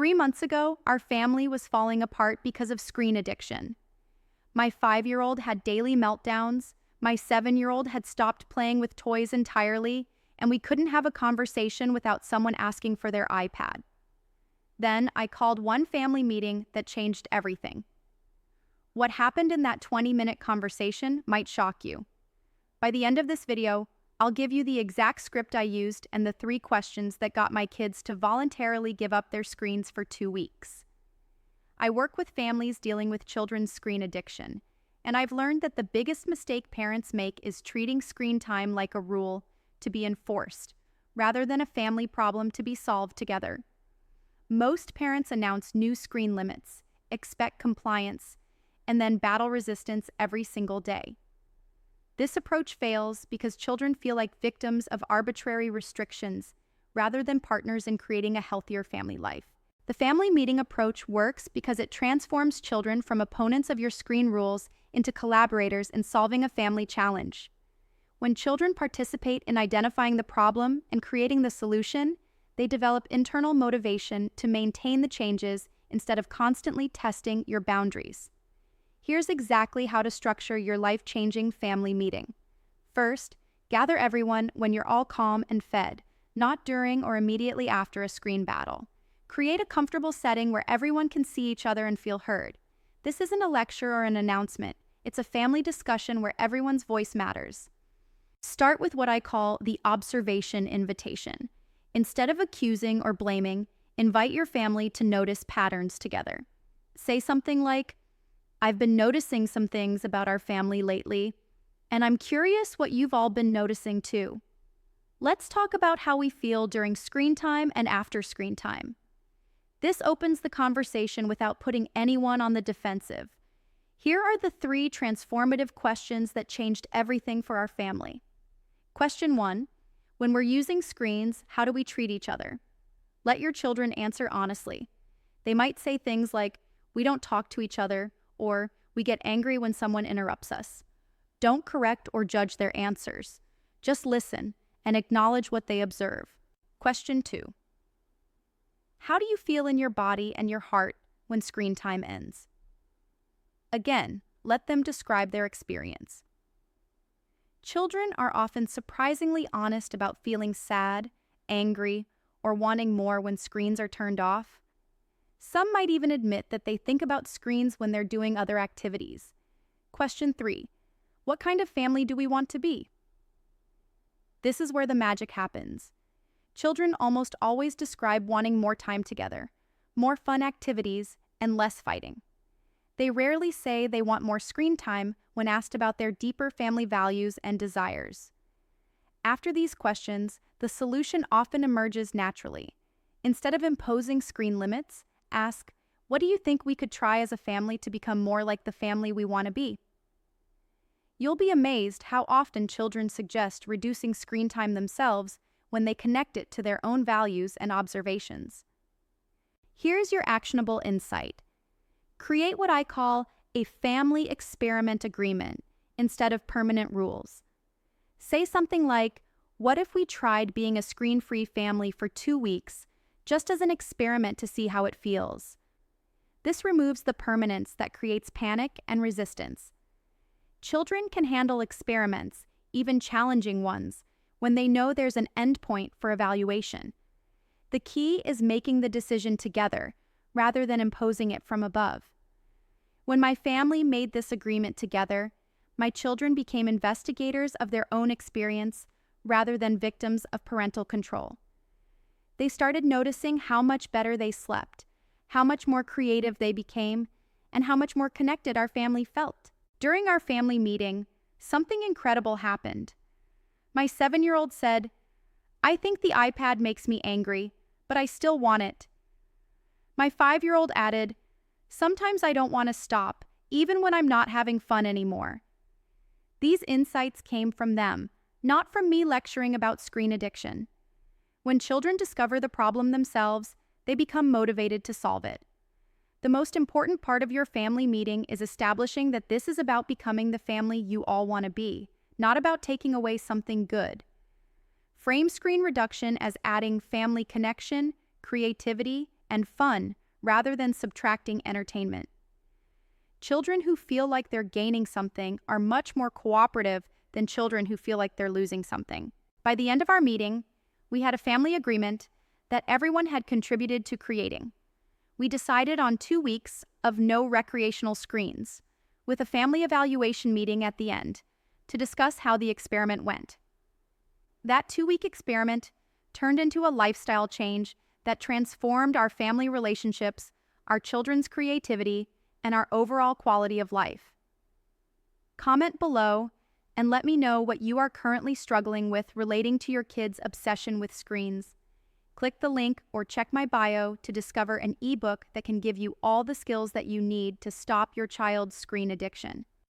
3 months ago, our family was falling apart because of screen addiction. My 5-year-old had daily meltdowns, my 7-year-old had stopped playing with toys entirely, and we couldn't have a conversation without someone asking for their iPad. Then I called one family meeting that changed everything. What happened in that 20-minute conversation might shock you. By the end of this video, I'll give you the exact script I used and the 3 questions that got my kids to voluntarily give up their screens for 2 weeks. I work with families dealing with children's screen addiction, and I've learned that the biggest mistake parents make is treating screen time like a rule to be enforced, rather than a family problem to be solved together. Most parents announce new screen limits, expect compliance, and then battle resistance every single day. This approach fails because children feel like victims of arbitrary restrictions rather than partners in creating a healthier family life. The family meeting approach works because it transforms children from opponents of your screen rules into collaborators in solving a family challenge. When children participate in identifying the problem and creating the solution, they develop internal motivation to maintain the changes instead of constantly testing your boundaries. Here's exactly how to structure your life-changing family meeting. First, gather everyone when you're all calm and fed, not during or immediately after a screen battle. Create a comfortable setting where everyone can see each other and feel heard. This isn't a lecture or an announcement. It's a family discussion where everyone's voice matters. Start with what I call the observation invitation. Instead of accusing or blaming, invite your family to notice patterns together. Say something like, "I've been noticing some things about our family lately, and I'm curious what you've all been noticing too. Let's talk about how we feel during screen time and after screen time." This opens the conversation without putting anyone on the defensive. Here are the 3 transformative questions that changed everything for our family. Question 1. When we're using screens, how do we treat each other? Let your children answer honestly. They might say things like, "We don't talk to each other," or "We get angry when someone interrupts us." Don't correct or judge their answers. Just listen and acknowledge what they observe. Question 2. How do you feel in your body and your heart when screen time ends? Again, let them describe their experience. Children are often surprisingly honest about feeling sad, angry, or wanting more when screens are turned off. Some might even admit that they think about screens when they're doing other activities. Question 3. What kind of family do we want to be? This is where the magic happens. Children almost always describe wanting more time together, more fun activities, and less fighting. They rarely say they want more screen time when asked about their deeper family values and desires. After these questions, the solution often emerges naturally. Instead of imposing screen limits, ask, "What do you think we could try as a family to become more like the family we want to be?" You'll be amazed how often children suggest reducing screen time themselves when they connect it to their own values and observations. Here's your actionable insight. Create what I call a family experiment agreement instead of permanent rules. Say something like, "What if we tried being a screen-free family for 2 weeks, just as an experiment to see how it feels?" This removes the permanence that creates panic and resistance. Children can handle experiments, even challenging ones, when they know there's an endpoint for evaluation. The key is making the decision together, rather than imposing it from above. When my family made this agreement together, my children became investigators of their own experience rather than victims of parental control. They started noticing how much better they slept, how much more creative they became, and how much more connected our family felt. During our family meeting, something incredible happened. My 7-year-old said, "I think the iPad makes me angry, but I still want it." My 5-year-old added, "Sometimes I don't want to stop, even when I'm not having fun anymore." These insights came from them, not from me lecturing about screen addiction. When children discover the problem themselves, they become motivated to solve it. The most important part of your family meeting is establishing that this is about becoming the family you all want to be, not about taking away something good. Frame screen reduction as adding family connection, creativity, and fun rather than subtracting entertainment. Children who feel like they're gaining something are much more cooperative than children who feel like they're losing something. By the end of our meeting, we had a family agreement that everyone had contributed to creating. We decided on 2 weeks of no recreational screens, with a family evaluation meeting at the end to discuss how the experiment went. That 2-week experiment turned into a lifestyle change that transformed our family relationships, our children's creativity, and our overall quality of life. Comment below and let me know what you are currently struggling with relating to your kids' obsession with screens. Click the link or check my bio to discover an ebook that can give you all the skills that you need to stop your child's screen addiction.